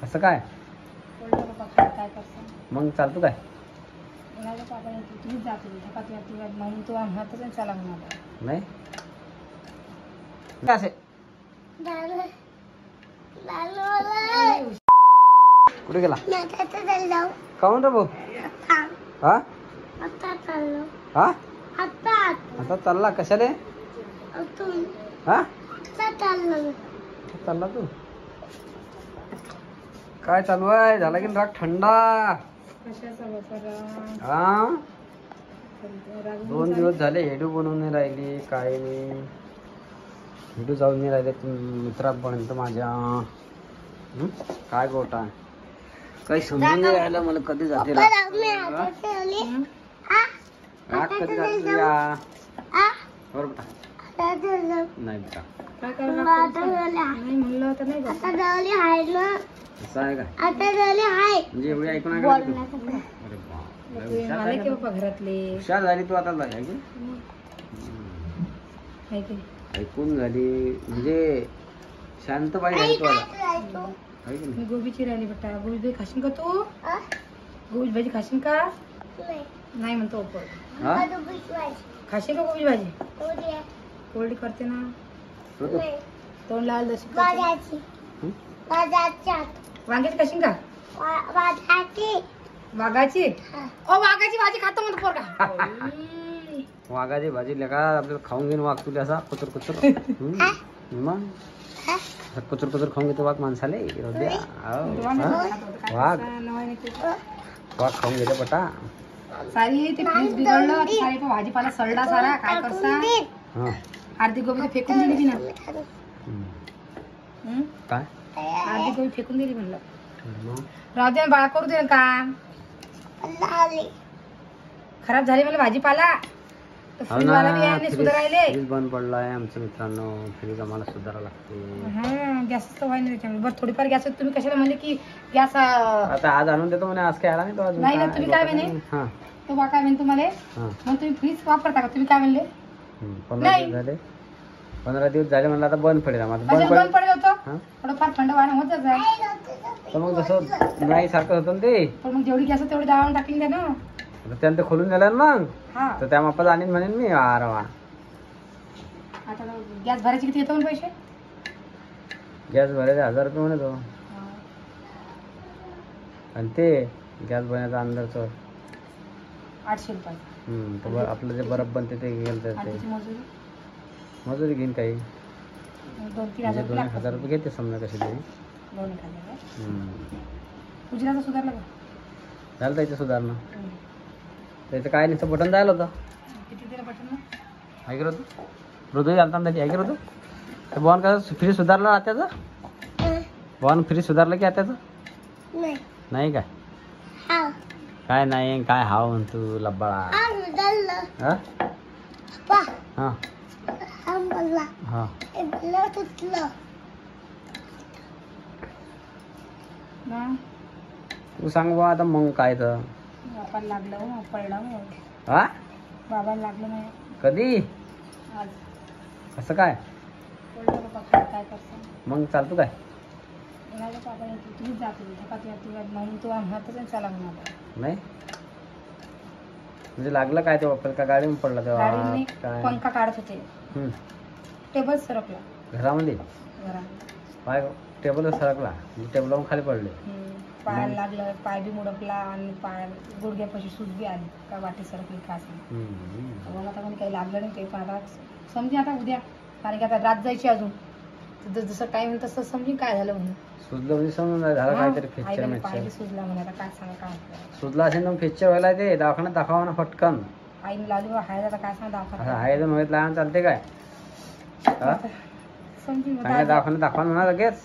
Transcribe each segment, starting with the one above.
असं काय काय करता मग चालतो काय तुम्हीच जातो म्हणून तू हातच चला म्हणून नाही असे कुठे गेला काऊन रे भाऊ हा हा आता चालला कशाले हा चालला तू काय चालू आहे झाला की राग थंडा हा 2 दिवस झाले हेडू बनवून नाही राहिली काय नाही हेडू जाऊन नाही राहिले मित्रापर्यंत माझ्या काय गोटा काही समजून नाही राहिलं मला कधी जाते कधी जाते बरं बेटा नाही बेटा नाही म्हणलं होतं नाही असं आहे का म्हणजे एवढी ऐकून आहे का तू? अरे बाप घरातले हुशार झाली तू आता ऐकून झाली म्हणजे शांत पाहिजे तू आता मी गोबीची राहिली बेटा गोबी भाजी खाशील का तू गोबी भाजी खाशील का नाही म्हणतो खाशील का गोबी भाजी कोरडी करते ना तोंड लाल जशी वांग्याची खाशील का वाघाची वाघाची भाजी खातो म्हणतो पोरगा वाघाची भाजी लेका आपल्याला खाऊन घेऊन वाघ तुला असा कुचर कुचर मग कुचर कुचर खाऊन घेतो वाघ माणसाले वाघ वाघ खाऊन घेतो पटा सारी ते फ्रीज बिघडलं सारी भाजीपाला सडला सारा काय करता अर्धी गोबी फेकून दिली ना काय अर्धी गोबी फेकून दिली म्हणलं राहू दे बाळा करू दे काम खराब झाली मला भाजीपाला फ्रीज बंद पडलाय आमच्या मित्रांनो फ्रीज आम्हाला सुधारा लागते गॅस तर व्हाय नाही त्याच्यामुळे बरं थोडीफार गॅस तुम्ही कशाला म्हणले की गॅस आता आज आणून देतो म्हणे आज काय आला नाही तो अजून नाही ना तुम्ही काय म्हणे तो बा काय म्हणे तुम्हाला मग तुम्ही फ्रीज वापरता का तुम्ही काय म्हणले 15 दिवस झाले म्हणलं आता बंद पडेल बंद पडेल होतं थोडंफार थंड वाढ होत जाय तर मग जसं नाही सारखं होतं ना ते पण मग जेवढी गॅस तेवढी दावून टाकली ना त्यानं ते खोलून गेलं मग तर त्या मापाला आणीन म्हणेन मी अरे वा आता गॅस भरायचे किती येतो पैसे गॅस भरायचे 1000 रुपये म्हणे तो आणि ते गॅस भरण्याचा अंदरचं 800 रुपये तर आपलं जे बरफ बनते ते गेलं तर ते मजुरी घेईन काही 2-3 हजार रुपये घेते समजा कशी तरी गुजरात सुधारलं का झालं त्याचं सुधारणं त्याचं काय नाही बटन जायला होतं किती दिलं बटन ऐकलं होतं हृदय चालता त्याची ऐकलं होतं ते बॉन कसं फ्रीज सुधारलं आत्याचं बॉन फ्रीज सुधारलं की आत्याचं नाही काय काय नाही काय हाव म्हणतो लब्बाळा हां हां तू सांग बा आता मग काय तर बाबाला लागलं पडला हा बाबाला लागलं नाही कधी आज असं काय पडलं बाबा काय करता मग चालतो काय तुम्हीच जातो म्हणून तू हातच चला म्हणून नाही म्हणजे लागलं काय ते वापर का गाडी पडला तेव्हा पंखा काढत होते टेबल सरकला घरामध्ये पाय टेबल सरकला टेबलावरून खाली पडले पायाला लागलं पाय बी मुडपला आणि पाय गुडघ्यापाशी सूज बी आली काय वाटी सरकली का मग आता कोणी काही लागलं नाही ते पण आता समजे आता उद्या कारण की आता रात जायची अजून जसं टाइम तसं समजेन काय झालं म्हणून सुजलं म्हणजे समजून झालं काहीतरी फ्रॅक्चर पाय सुजला म्हणे आता काय सांगा काय सुजला असेल ना फ्रॅक्चर व्हायला ते दवाखान्यात दाखवा ना फटकन आईने लावली हाय आता काय सांगा दवाखान्यात हाय जण होत लहान चालते काय समजून दवाखान्यात दाखवा म्हणा लगेच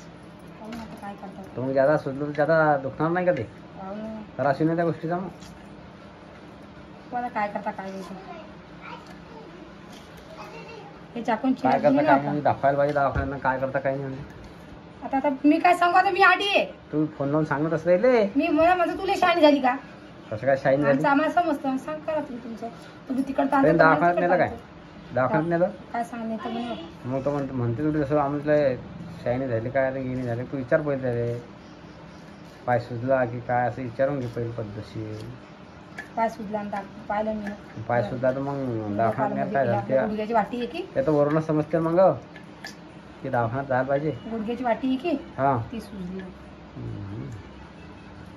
काय करतात तो मग ज्यादा सुजलं तर ज्यादा दुखणार नाही का ते तर अशी नाही त्या गोष्टीचा मग काय करता काय हे चाकून काय करता काय नाही दाखवायला पाहिजे दवाखान्यात काय करता काय नाही आता आता मी काय सांगू आता मी आडी आहे तू फोन लावून सांगत असं राहिले मी मला म्हणजे तुला शाईन झाली का कसं काय शाईन झाली आम्हाला समजतं सांग करा तुम्ही तुमचं तुम्ही तिकडं दवाखान्यात नेलं काय दवाखान्यात नेलं काय सांगणे तर मग तो म्हणते तुला जसं आम्हाला शाईनी झाली काय गेली झाली तू विचार पहिले रे पाय सुजला की काय असं विचारून घे पहिली पद्धतशीर. पाय सुजला आणि पाहिलं मी पाय सुजला तर मग दवाखान्यात काय झालं गुडघ्याची वाटी आहे की ते तर वरूनच समजते मग की दवाखान्यात जायला पाहिजे. गुडघ्याची वाटी आहे की हा ती सुजली.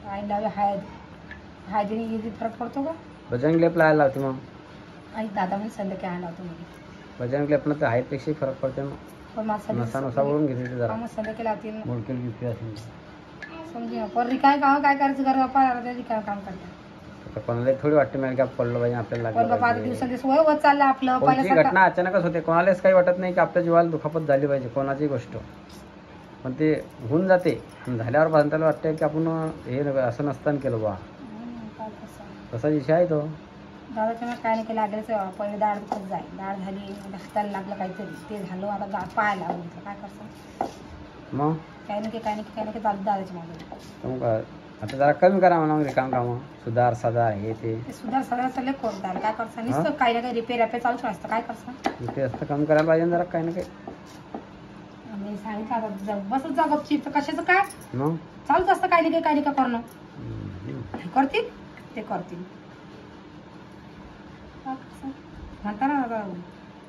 आई लावे हायदीने इथे फरक पडतो का? बजरंग लेप लावायला लावते मग. आणि दादा म्हणजे संध्याकाळी आला होतो म्हणजे बजरंग लेपनं तर हाईटपेक्षाही फरक पडते मग. पण माझा नसा नसा वळून घेते ते जरा मग संध्याकाळी लावते ना. मुडकेल गिरते असेल समजे पण रिकाय काम काय करायचं घर बापा आता रिकाय काम करतात. तर कोणाला थोडी वाटते मला की आपण पडलं पाहिजे आपल्याला पण बाबा आता लागलं दिवसांदिवस वय होत चाललं आपलं कोणती पहिल्यासारखं. घटना अचानकच होते. कोणालाच काही वाटत नाही की आपल्या जीवाला दुखापत झाली पाहिजे कोणाची गोष्ट. पण ते होऊन जाते आणि झाल्यावर बांधायला वाटतं की आपण हे असं नसताना केलं बा. काय कसं तसा विषय आहे तो. दादाच्या काय नाही केलं लागल्याचं पहिले दाढ दुखत जाय दाढ झाली हाताला लागलं काहीतरी ते झालं आता पाय लागलं काय करतं मग काही नाही काही नाही चालू दादाच्या मागे. तर मग आता जरा कमी करा म्हणा रिकाम कामं सुधार साधा हे ते सुधार सगळं चालले कोणता काय करसा नुसतं काही ना काही रिपेअर चालूच असतं काय करसा. ते असतं कमी करायला पाहिजे जरा काही ना काही. मी सांगितलं आता बसच जा गपचीप तर कशाचं काय मग चालूच असतं काही नाही काही करणं. हे करतील ते करतील म्हणता ना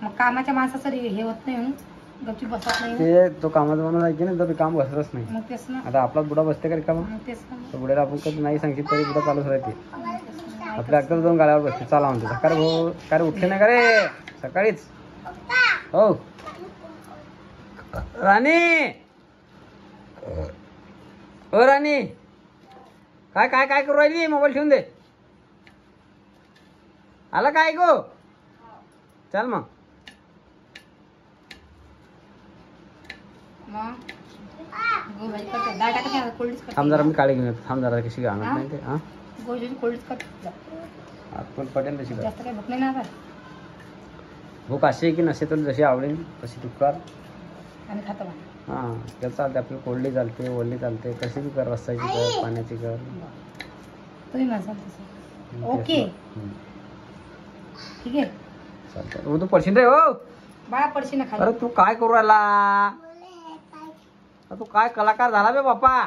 मग कामाच्या माणसाचं हे होत नाही म्हणून गपचीप बसत नाही ते तो कामाचा माणूस आहे की नाही तर काम बसतच नाही. मग तेच ना आता आपला बुडा बसते का रिकामा मग तेच ना तर बुड्याला आपण कधी नाही सांगितलं तरी बुडा चालूच राहते. आपल्या अगदी दोन गाड्यावर बसते चाला म्हणते सकाळी भाऊ काय उठले नाही का रे सकाळीच. हो राणी ओ राणी काय काय काय करू राहिली मोबाईल ठेवून दे. आला काय गो चल मग. थांब जरा मी काळी घेऊन येतो. थांब जरा कशी आणत नाही ते हा आपण पटेल तशी जास्त काही भूक नाही ना आता भूक अशी आहे की नसे तर जशी आवडेल तशी तू कर आणि खातो हां त्याला चालते आपली कोल्डी चालते ओढली चालते कशी बी कर रस्साची कर पाण्याची कर तुम्ही म्हणसाल तसं ओके ठीक आहे चालतं. हो तू पडशील रे हो बाळा पडशी ना खाली. अरे तू काय करू राहिला तू काय कलाकार झाला बे बाप्पा.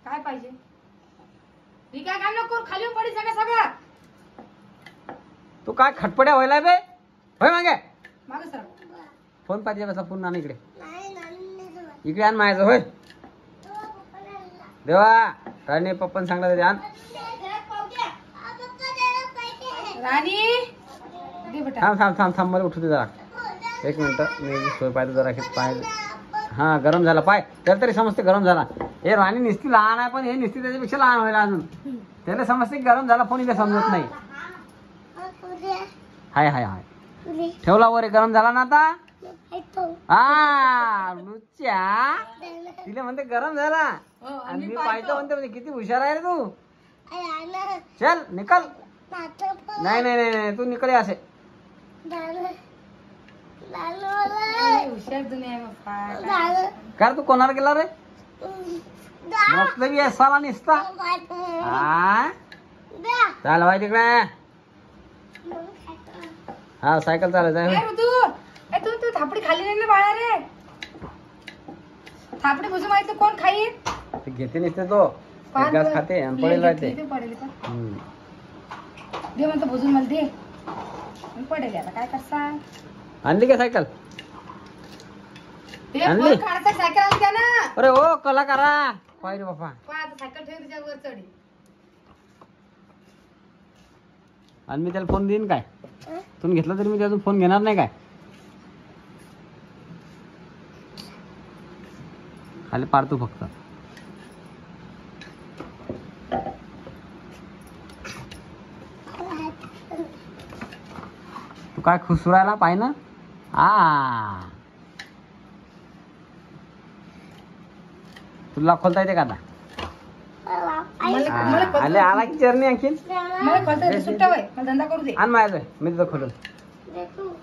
काय पाहिजे मी काय काम नको खाली पडी सगळं तू काय खटपट्या व्हायला बे होय मागे मागे सर फोन पाहिजे बसा फोन ना इकडे इकडे आण मायाचं होय देवा राणी पप्पन सांगला तरी आण राणी दे बेटा थांब थांब थांब थांब मला उठू दे जरा एक मिनिट मी सोय पाहिजे जरा पाय हा गरम झाला पाय त्याला तरी समजते गरम झाला. हे राणी निस्ती लहान आहे पण हे निस्ती त्याच्यापेक्षा लहान व्हायला अजून त्याला समजते गरम झाला फोन इथे समजत नाही. हाय हाय हाय ठेवला वर गरम झाला ना आता हा लुच्च्या तिला म्हणते गरम झाला आणि मी पाहतो म्हणते किती हुशार आहे रे तू. चल निकल नाही नाही नाही नाही तू निकल असे हुशार दुनिया बाप्पा काय तू कोणाला गेला रे मतलब साला निसता हा चाल भाई तिकडे हा सायकल चालायचं तू तू थापडी खाली नाही ना बाळा रे थापडी भुजू माहिती कोण खाईल ते घेते नसते तो एक घास खाते आणि पडेल राहते दे म्हणतो भुजून मला दे पडेल आता काय करता. आणली का सायकल आणली सायकल आणली का ना. अरे ओ कलाकारा पाहिजे बापा सायकल ठेव तुझ्यावर चढी आणि मी त्याला फोन देईन काय तुम्ही घेतला तरी मी त्यातून फोन घेणार नाही काय. खाली पाडतो फक्त तू काय खुश राहिला पाय ना तुला खोलता येते का आता आले आला की चरणी आणखीन मला खोलता सुट्टा वय मला धंदा करू दे आण माझं मी तिथं खोलून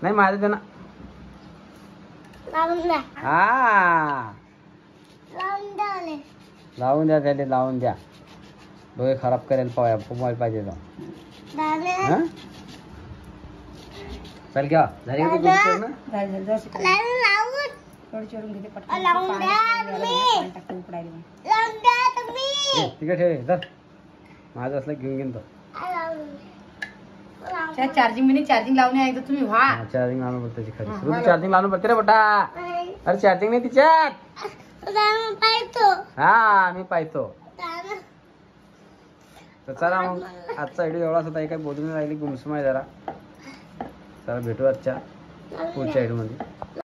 नाही माझं दे ना हा लावून द्या त्याला लावून द्या डोळे खराब करेल मोबाईल पाहिजे तो चल घ्या झाली का ती गोष्ट ना थोडी चिरून घेते पटकन तिकडे ठेव धर. माझं असलं घेऊन घेऊन तो चार्जिंग मिनी चार्जिंग लावणे आहे तर तुम्ही व्हा. चार्जिंग लावणं पडते त्याची खरी. हा, सुरू चार्जिंग लावणं पडते रे बेटा. अरे चार्जिंग नाही तिच्यात. हा मी पाहतो. तर चला मग आजचा व्हिडिओ एवढाच होता. काही बोलून राहिली गुमसुम आहे जरा. चला भेटू आजच्या पुढच्या व्हिडिओ मध्ये.